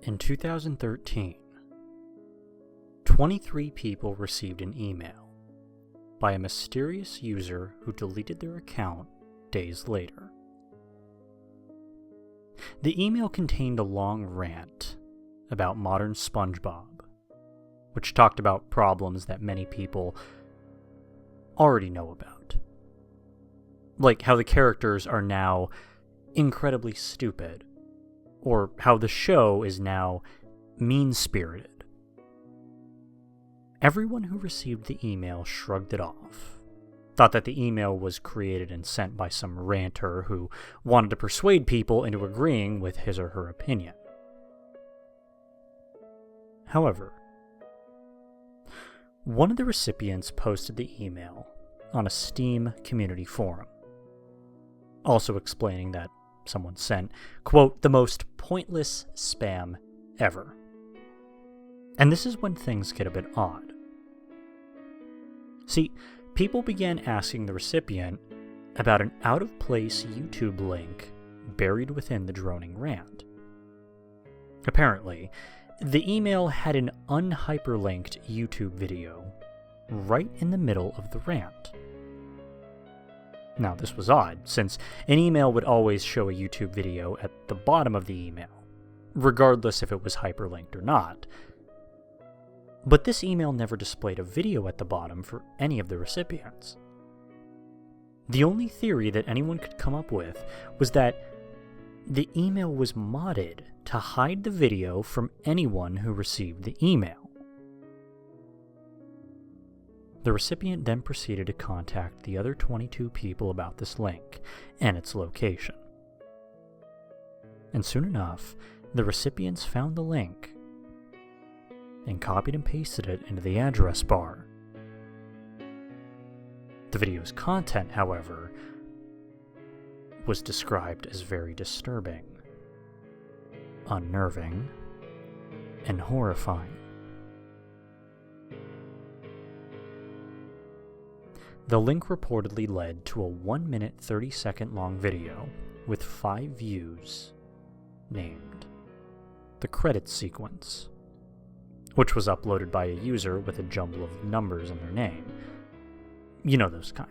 In 2013, 23 people received an email by a mysterious user who deleted their account days later. The email contained a long rant about modern Spongebob, which talked about problems that many people already know about. Like how the characters are now incredibly stupid, or how the show is now mean-spirited. Everyone who received the email shrugged it off, thought that the email was created and sent by some ranter who wanted to persuade people into agreeing with his or her opinion. However, one of the recipients posted the email on a Steam community forum, also explaining that someone sent, quote, the most pointless spam ever. And this is when things get a bit odd. See, people began asking the recipient about an out-of-place YouTube link buried within the droning rant. Apparently, the email had an unhyperlinked YouTube video right in the middle of the rant. Now, this was odd, since an email would always show a YouTube video at the bottom of the email, regardless if it was hyperlinked or not. But this email never displayed a video at the bottom for any of the recipients. The only theory that anyone could come up with was that the email was modded to hide the video from anyone who received the email. The recipient then proceeded to contact the other 22 people about this link and its location. And soon enough, the recipients found the link and copied and pasted it into the address bar. The video's content, however, was described as very disturbing, unnerving, and horrifying. The link reportedly led to a 1-minute 30-second long video with 5 views named The Credits Sequence, which was uploaded by a user with a jumble of numbers in their name. You know those kind.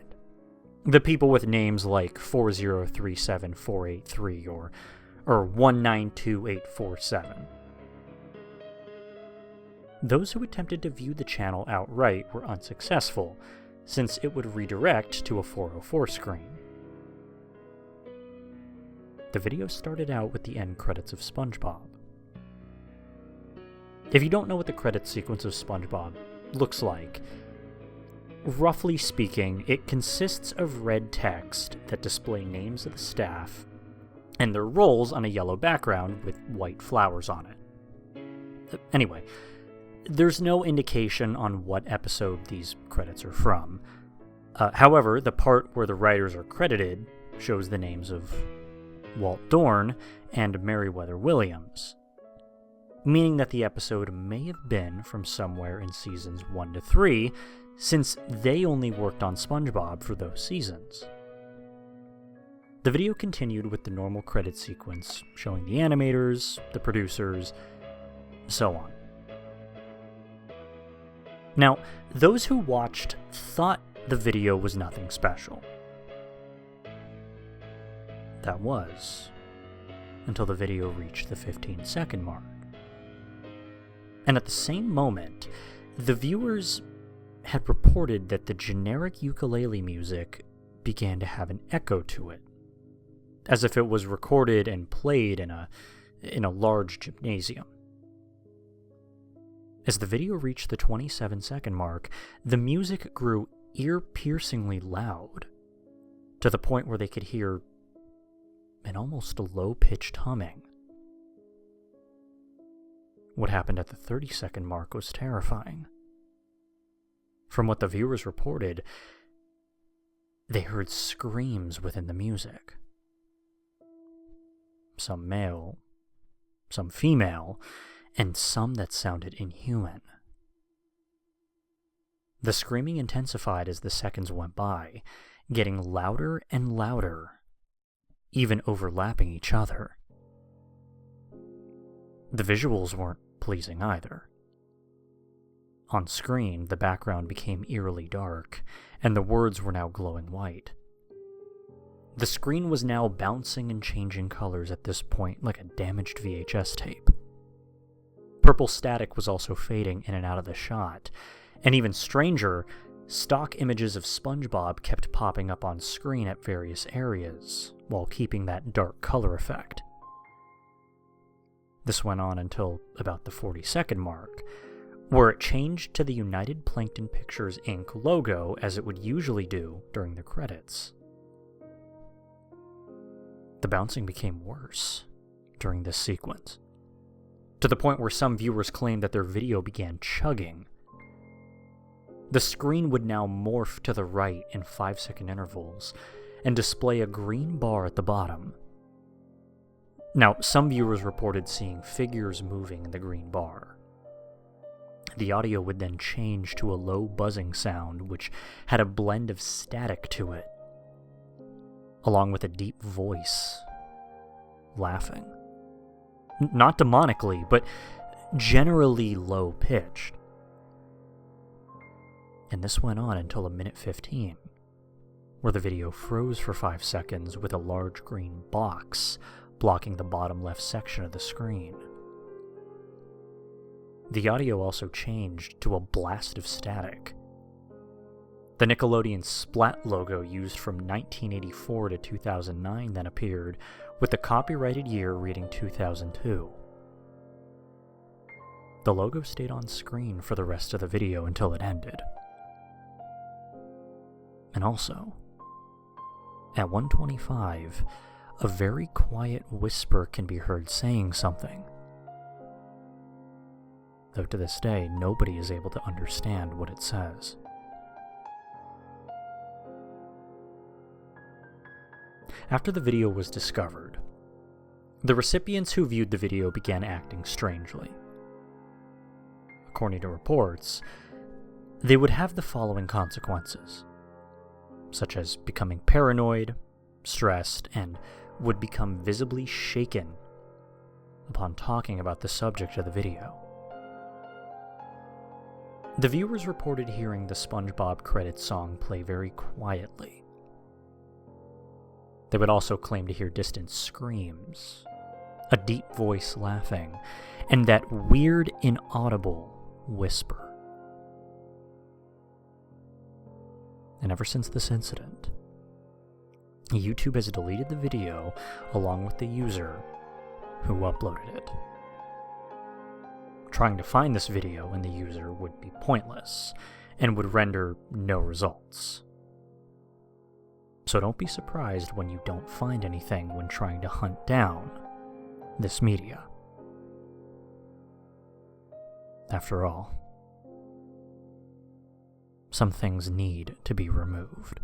The people with names like 4037483 or 192847. Those who attempted to view the channel outright were unsuccessful, since it would redirect to a 404 screen. The video started out with the end credits of SpongeBob. If you don't know what the credits sequence of SpongeBob looks like, roughly speaking, it consists of red text that display names of the staff and their roles on a yellow background with white flowers on it. Anyway, there's no indication on what episode these credits are from. However, the part where the writers are credited shows the names of Walt Dorn and Meriwether Williams, meaning that the episode may have been from somewhere in seasons 1 to 3, since they only worked on SpongeBob for those seasons. The video continued with the normal credit sequence, showing the animators, the producers, so on. Now, those who watched thought the video was nothing special. That was, until the video reached the 15-second mark. And at the same moment, the viewers had reported that the generic ukulele music began to have an echo to it, as if it was recorded and played in a large gymnasium. As the video reached the 27-second mark, the music grew ear-piercingly loud, to the point where they could hear an almost low-pitched humming. What happened at the 30-second mark was terrifying. From what the viewers reported, they heard screams within the music. Some male, some female, and some that sounded inhuman. The screaming intensified as the seconds went by, getting louder and louder, even overlapping each other. The visuals weren't pleasing either. On screen, the background became eerily dark, and the words were now glowing white. The screen was now bouncing and changing colors at this point like a damaged VHS tape. Purple static was also fading in and out of the shot, and even stranger, stock images of Spongebob kept popping up on screen at various areas, while keeping that dark color effect. This went on until about the 40-second mark, where it changed to the United Plankton Pictures Inc. logo as it would usually do during the credits. The bouncing became worse during this sequence, to the point where some viewers claimed that their video began chugging. The screen would now morph to the right in 5-second intervals and display a green bar at the bottom. Now, some viewers reported seeing figures moving in the green bar. The audio would then change to a low buzzing sound which had a blend of static to it, along with a deep voice laughing. Not demonically, but generally low-pitched. And this went on until 1:15, where the video froze for 5 seconds with a large green box blocking the bottom left section of the screen. The audio also changed to a blast of static. The Nickelodeon Splat logo used from 1984 to 2009 then appeared, with the copyrighted year reading 2002. The logo stayed on screen for the rest of the video until it ended. And also, at 1:25, a very quiet whisper can be heard saying something. Though to this day, nobody is able to understand what it says. After the video was discovered, the recipients who viewed the video began acting strangely. According to reports, they would have the following consequences, such as becoming paranoid, stressed, and would become visibly shaken upon talking about the subject of the video. The viewers reported hearing the SpongeBob credits song play very quietly. They would also claim to hear distant screams, a deep voice laughing, and that weird, inaudible whisper. And ever since this incident, YouTube has deleted the video along with the user who uploaded it. Trying to find this video and the user would be pointless and would render no results. So don't be surprised when you don't find anything when trying to hunt down this media. After all, some things need to be removed.